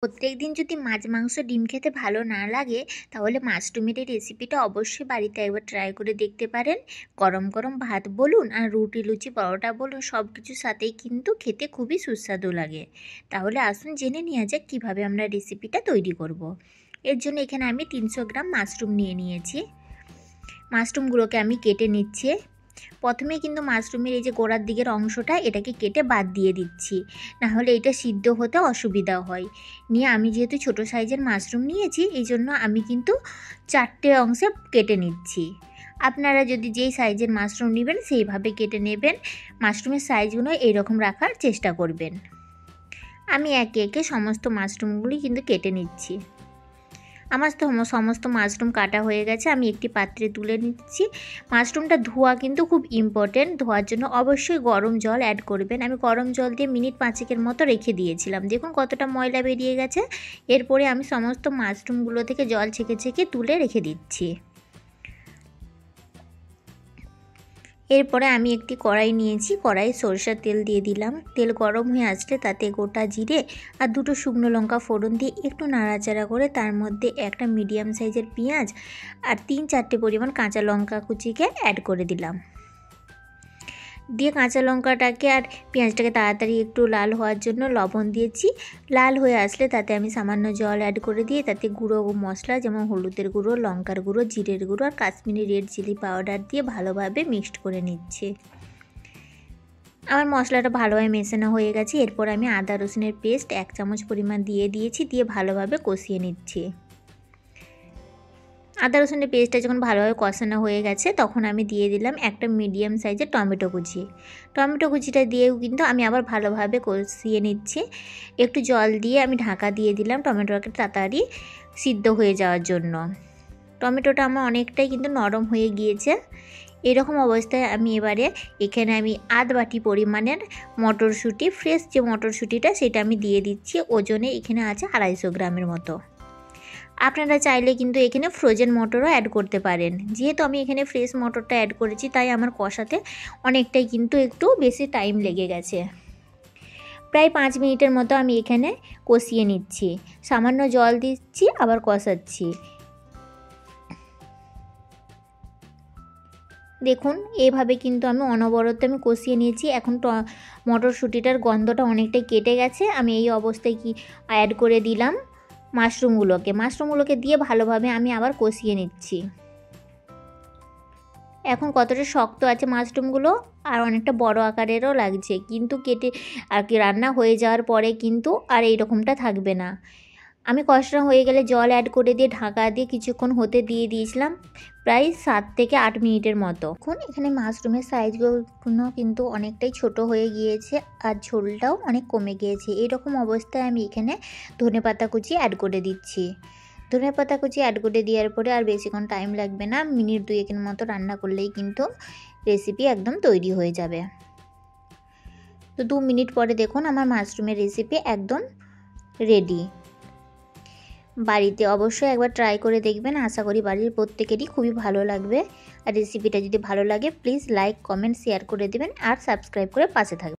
প্রত্যেকদিন যদি মাছ মাংস ডিম খেতে ভালো না লাগে তাহলে মাশরুমের এই রেসিপিটা অবশ্যই বাড়িতে একবার ট্রাই করে দেখতে পারেন। গরম গরম ভাত বলুন আর রুটি লুচি পরোটা বলুন, সব কিছুর সাথেই কিন্তু খেতে খুবই সুস্বাদু লাগে। তাহলে আসুন জেনে নেওয়া যাক কীভাবে আমরা রেসিপিটা তৈরি করব। এর জন্য এখানে আমি 300 গ্রাম মাশরুম নিয়ে নিয়েছি। মাশরুমগুলোকে আমি কেটে নিচ্ছি। প্রথমে কিন্তু মাশরুমের এই যে গোড়ার দিকের অংশটা এটাকে কেটে বাদ দিয়ে দিচ্ছি, না হলে এটা সিদ্ধ হতে অসুবিধা হয়। নিয়ে আমি যেহেতু ছোট সাইজের মাশরুম নিয়েছি এই জন্য আমি কিন্তু 4টে অংশে কেটে নিচ্ছি। আপনারা যদি যেই সাইজের মাশরুম নেবেন সেইভাবে কেটে নেবেন। মাশরুমের সাইজগুলো এইরকম রাখার চেষ্টা করবেন। আমি একে একে সমস্ত মাশরুমগুলি কিন্তু কেটে নিচ্ছি। আমার সমস্ত মাশরুম কাটা হয়ে গেছে, আমি একটি পাত্রে তুলে নিচ্ছি। মাশরুমটা ধোয়া কিন্তু খুব ইম্পর্টেন্ট। ধোয়ার জন্য অবশ্যই গরম জল অ্যাড করবেন। আমি গরম জল দিয়ে মিনিট 5 মতো রেখে দিয়েছিলাম। দেখুন কতটা ময়লা বেরিয়ে গেছে। এরপরে আমি সমস্ত মাশরুমগুলো থেকে জল ছেঁকে ছেঁকে তুলে রেখে দিচ্ছি। এরপরে আমি একটি কড়াই নিয়েছি, কড়াইয়ে সরষের তেল দিয়ে দিলাম। তেল গরম হয়ে আসলে তাতে গোটা জিরে আর 2টো শুকনো লঙ্কা ফোড়ন দিয়ে একটু নাড়াচাড়া করে তার মধ্যে একটা মিডিয়াম সাইজের পেঁয়াজ আর 3-4টে পরিমাণ কাঁচা লঙ্কা কুচিকে অ্যাড করে দিলাম। দিয়ে কাঁচা লঙ্কাটাকে আর পেঁয়াজটাকে তাড়াতাড়ি একটু লাল হওয়ার জন্য লবণ দিয়েছি। লাল হয়ে আসলে তাতে আমি সামান্য জল অ্যাড করে দিয়ে তাতে গুঁড়ো মশলা যেমন হলুদের গুঁড়ো, লঙ্কার গুঁড়ো, জিরের গুঁড়ো আর কাশ্মীরি রেড চিলি পাউডার দিয়ে ভালোভাবে মিক্সড করে নিচ্ছি। আমার মশলাটা ভালোভাবে মেশানো হয়ে গেছে। এরপর আমি আদা রসুনের পেস্ট 1 চামচ পরিমাণ দিয়ে দিয়েছি, দিয়ে ভালোভাবে কষিয়ে নিচ্ছি। আদা রসুনের পেস্টটা যখন ভালোভাবে কষানো হয়ে গেছে তখন আমি দিয়ে দিলাম একটা মিডিয়াম সাইজের টমেটো কুচি। টমেটো কুচিটা দিয়েও কিন্তু আমি আবার ভালোভাবে কষিয়ে নিচ্ছি। একটু জল দিয়ে আমি ঢাকা দিয়ে দিলাম টমেটোটাকে তাড়াতাড়ি সিদ্ধ হয়ে যাওয়ার জন্য। টমেটোটা আমার অনেকটাই কিন্তু নরম হয়ে গিয়েছে। এরকম অবস্থায় আমি এবারে এখানে আমি আধ বাটি পরিমাণের মটরশুঁটি, ফ্রেশ যে মটরশুঁটিটা সেটা আমি দিয়ে দিচ্ছি। ওজনে এখানে আছে 250 গ্রামের মতো। আপনারা চাইলে কিন্তু এখানে ফ্রোজেন মটরও অ্যাড করতে পারেন। যেহেতু আমি এখানে ফ্রেশ মটরটা অ্যাড করেছি তাই আমার কষাতে অনেকটাই কিন্তু একটু বেশি টাইম লেগে গেছে। প্রায় 5 মিনিটের মতো আমি এখানে কষিয়ে নিচ্ছি। সামান্য জল দিচ্ছি আবার কষাচ্ছি। দেখুন এইভাবে কিন্তু আমি অনবরত কষিয়ে নিয়েছি। এখন মটরশুঁটিটার গন্ধটা অনেকটাই কেটে গেছে। আমি এই অবস্থায় অ্যাড করে দিলাম মাশরুমগুলোকে দিয়ে ভালোভাবে আমি আবার কষিয়ে নিচ্ছি। এখন কতটা শক্ত আছে মাশরুমগুলো আর অনেকটা বড় আকারেরও লাগছে, কিন্তু কেটে আর কি রান্না হয়ে যাওয়ার পরে কিন্তু আর এইরকমটা থাকবে না। আমি কষানো হয়ে গেলে জল অ্যাড করে দিয়ে ঢাকা দিয়ে কিছুক্ষণ হতে দিয়ে দিয়েছিলাম, প্রায় 7 থেকে 8 মিনিটের মতো। এখন এখানে মাশরুমের সাইজগুলো কিন্তু অনেকটাই ছোট হয়ে গিয়েছে আর ঝোলটাও অনেক কমে গিয়েছে। এইরকম অবস্থায় আমি এখানে ধনেপাতা কুচি অ্যাড করে দিচ্ছি। ধনেপাতা কুচি অ্যাড করে দেওয়ার পরে আর বেশিক্ষণ টাইম লাগবে না, মিনিট 2-1 মতো রান্না করলেই কিন্তু রেসিপি একদম তৈরি হয়ে যাবে। তো 2 মিনিট পরে দেখুন আমার মাশরুমের রেসিপি একদম রেডি। বাড়িতে অবশ্যই একবার ট্রাই করে দেখবেন। আশা করি বাড়ির প্রত্যেকেরই খুবই ভালো লাগবে। আর রেসিপিটা যদি ভালো লাগে প্লিজ লাইক, কমেন্ট, শেয়ার করে দেবেন আর সাবস্ক্রাইব করে পাশে থাকবেন।